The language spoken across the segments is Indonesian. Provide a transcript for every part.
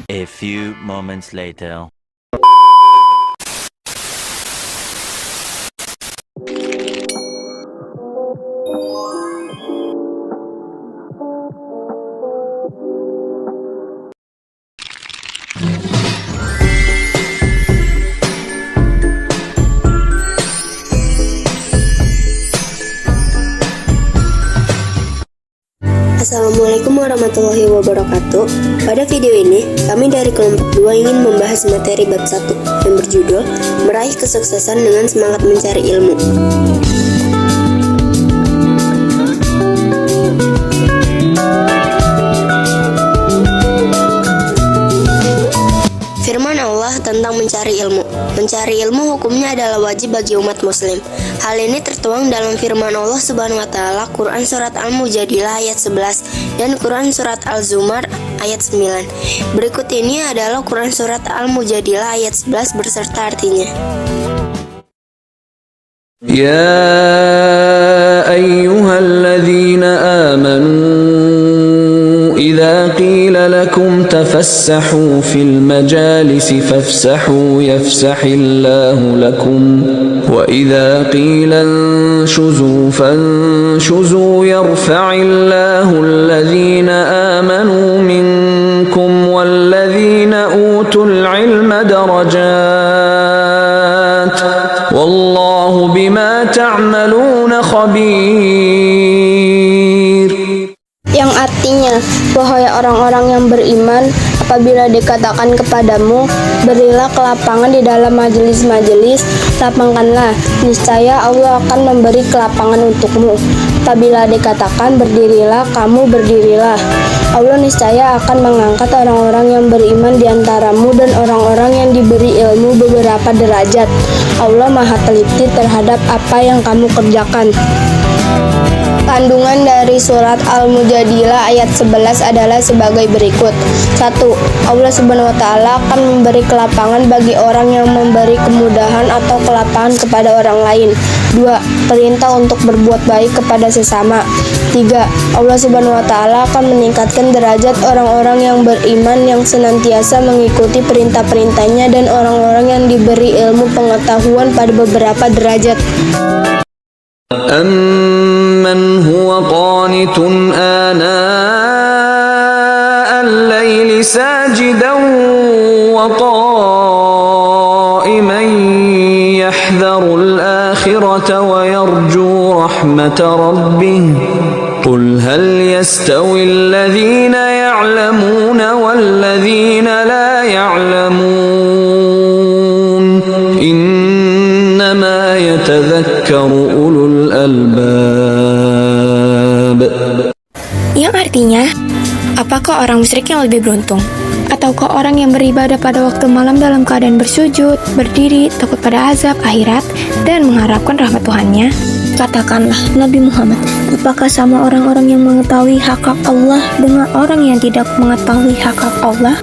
A few moments later. Assalamualaikum warahmatullahi wabarakatuh. Pada video ini, kami dari kelompok 2 ingin membahas materi bab 1 yang berjudul Meraih Kesuksesan dengan Semangat Mencari Ilmu. Firman Allah tentang mencari ilmu. Mencari ilmu hukumnya adalah wajib bagi umat muslim. Hal ini tertuang dalam firman Allah Subhanahu wa taala Quran surat Al-Mujadilah ayat 11 dan Quran surat Al-Zumar ayat 9. Berikut ini adalah Quran surat Al-Mujadilah ayat 11 berserta artinya. Ya ayyuhalladzina amanu إذا قيل لكم تفسحوا في المجالس فافسحوا يفسح الله لكم وإذا قيل انشزوا فانشزوا يرفع الله الذين آمنوا منكم والذين أوتوا العلم درجات والله بما تعملون خبير. Yang artinya, wahai orang-orang yang beriman, apabila dikatakan kepadamu, berilah kelapangan di dalam majelis-majelis, lapangkanlah, niscaya Allah akan memberi kelapangan untukmu. Apabila dikatakan berdirilah, kamu berdirilah. Allah niscaya akan mengangkat orang-orang yang beriman di antaramu dan orang-orang yang diberi ilmu beberapa derajat. Allah Maha teliti terhadap apa yang kamu kerjakan. Kandungan dari surat Al-Mujadilah ayat 11 adalah sebagai berikut. 1. Allah Subhanahu wa taala akan memberi kelapangan bagi orang yang memberi kemudahan atau kelapangan kepada orang lain. 2. Perintah untuk berbuat baik kepada sesama. 3. Allah Subhanahu wa taala akan meningkatkan derajat orang-orang yang beriman yang senantiasa mengikuti perintah-perintahnya dan orang-orang yang diberi ilmu pengetahuan pada beberapa derajat. أَمَّنْ هُوَ قَانِتٌ آنَاءَ اللَّيْلِ سَاجِدًا وَقَائِمًا يَحْذَرُ الْآخِرَةَ وَيَرْجُو رَحْمَةَ رَبِّهِ قُلْ هَلْ يَسْتَوِي الَّذِينَ يَعْلَمُونَ وَالَّذِينَ لَا يَعْلَمُونَ إِنَّمَا يَتَذَكَّرُ أُولُو الْأَلْبَابِ. Yang artinya, apakah orang musyrik yang lebih beruntung? Ataukah orang yang beribadah pada waktu malam dalam keadaan bersujud, berdiri, takut pada azab akhirat, dan mengharapkan rahmat Tuhannya? Katakanlah, Nabi Muhammad, apakah sama orang-orang yang mengetahui hak-hak Allah dengan orang yang tidak mengetahui hak-hak Allah?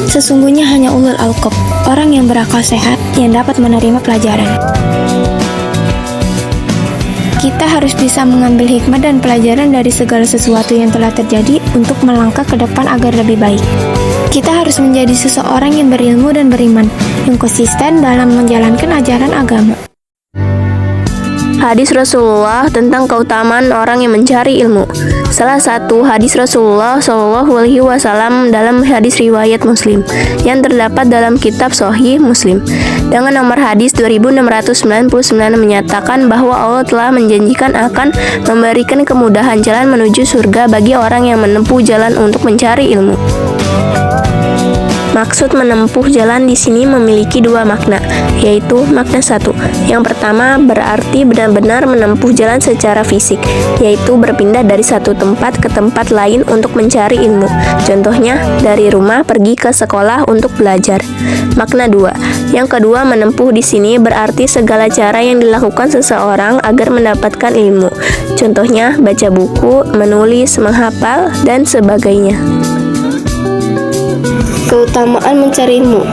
Sesungguhnya hanya ulul albab, orang yang berakal sehat, yang dapat menerima pelajaran. Kita harus bisa mengambil hikmah dan pelajaran dari segala sesuatu yang telah terjadi untuk melangkah ke depan agar lebih baik. Kita harus menjadi seseorang yang berilmu dan beriman, yang konsisten dalam menjalankan ajaran agama. Hadis Rasulullah tentang keutamaan orang yang mencari ilmu. Salah satu hadis Rasulullah SAW dalam hadis riwayat Muslim yang terdapat dalam kitab Sahih Muslim dengan nomor hadis 2699 menyatakan bahwa Allah telah menjanjikan akan memberikan kemudahan jalan menuju surga bagi orang yang menempuh jalan untuk mencari ilmu. Maksud menempuh jalan di sini memiliki dua makna, yaitu makna satu. Yang pertama berarti benar-benar menempuh jalan secara fisik, yaitu berpindah dari satu tempat ke tempat lain untuk mencari ilmu. Contohnya, dari rumah pergi ke sekolah untuk belajar. Makna dua. Yang kedua, menempuh di sini berarti segala cara yang dilakukan seseorang agar mendapatkan ilmu. Contohnya, baca buku, menulis, menghafal, dan sebagainya. Keutamaan mencari ilmu.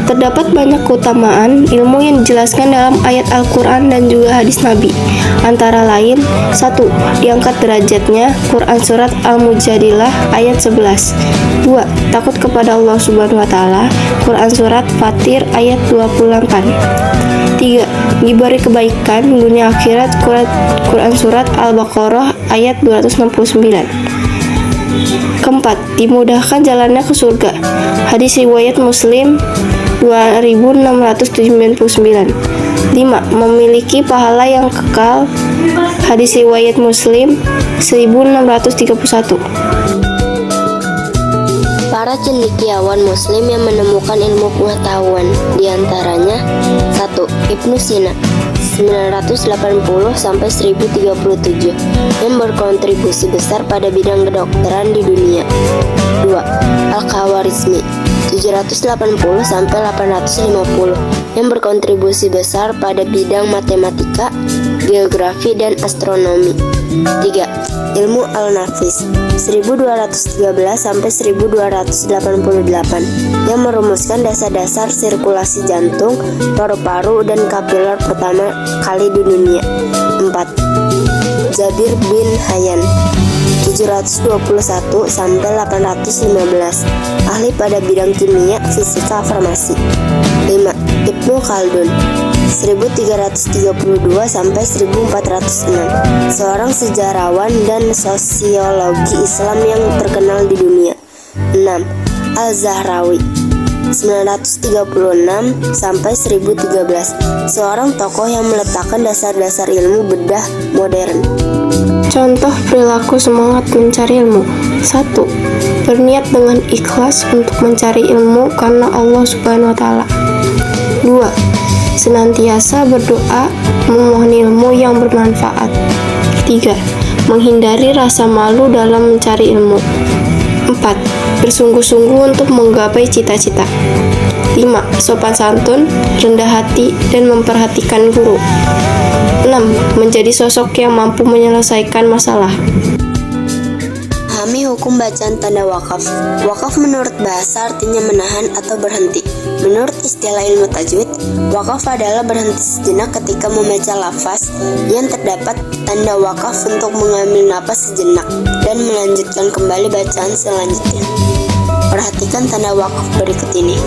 Terdapat banyak keutamaan ilmu yang dijelaskan dalam ayat Al-Quran dan juga hadis Nabi. Antara lain, 1. Diangkat derajatnya, Quran Surat Al-Mujadilah ayat 11. 2. Takut kepada Allah Subhanahu wa Ta'ala, Quran Surat Fatir ayat 28. 3. Diberi kebaikan dunia akhirat, Quran Surat Al-Baqarah ayat 269. Keempat, dimudahkan jalannya ke surga. Hadis riwayat Muslim 2699. 5. Memiliki pahala yang kekal. Hadis riwayat Muslim 1631. Para cendekiawan Muslim yang menemukan ilmu pengetahuan, diantaranya 1. Ibnu Sina 980 sampai 1037 yang berkontribusi besar pada bidang kedokteran di dunia. 2. Al-Khawarizmi 780 sampai 850 yang berkontribusi besar pada bidang matematika, geografi dan astronomi. 3. Ilmu Al-Nafis 1213 sampai 1288 yang merumuskan dasar-dasar sirkulasi jantung, paru-paru dan kapiler pertama kali di dunia. 4. Jabir bin Hayyan 721 sampai 815 ahli pada bidang kimia, fisika, farmasi. 5. Ibnu Khaldun 1332 sampai 1406 seorang sejarawan dan sosiologi Islam yang terkenal di dunia. 6. Al-Zahrawi 936 sampai 1013 seorang tokoh yang meletakkan dasar-dasar ilmu bedah modern. Contoh perilaku semangat mencari ilmu. 1. Berniat dengan ikhlas untuk mencari ilmu karena Allah Subhanahu wa Ta'ala. 2. Senantiasa berdoa memohon ilmu yang bermanfaat. 3. Menghindari rasa malu dalam mencari ilmu. 4. Bersungguh-sungguh untuk menggapai cita-cita. 5. Sopan santun, rendah hati, dan memperhatikan guru. 6. Menjadi sosok yang mampu menyelesaikan masalah. Pahami hukum bacaan tanda wakaf. Wakaf menurut bahasa artinya menahan atau berhenti. Menurut istilah ilmu tajwid, wakaf adalah berhenti sejenak ketika membaca lafaz yang terdapat tanda wakaf untuk mengambil napas sejenak dan melanjutkan kembali bacaan selanjutnya. Perhatikan tanda wakaf berikut ini.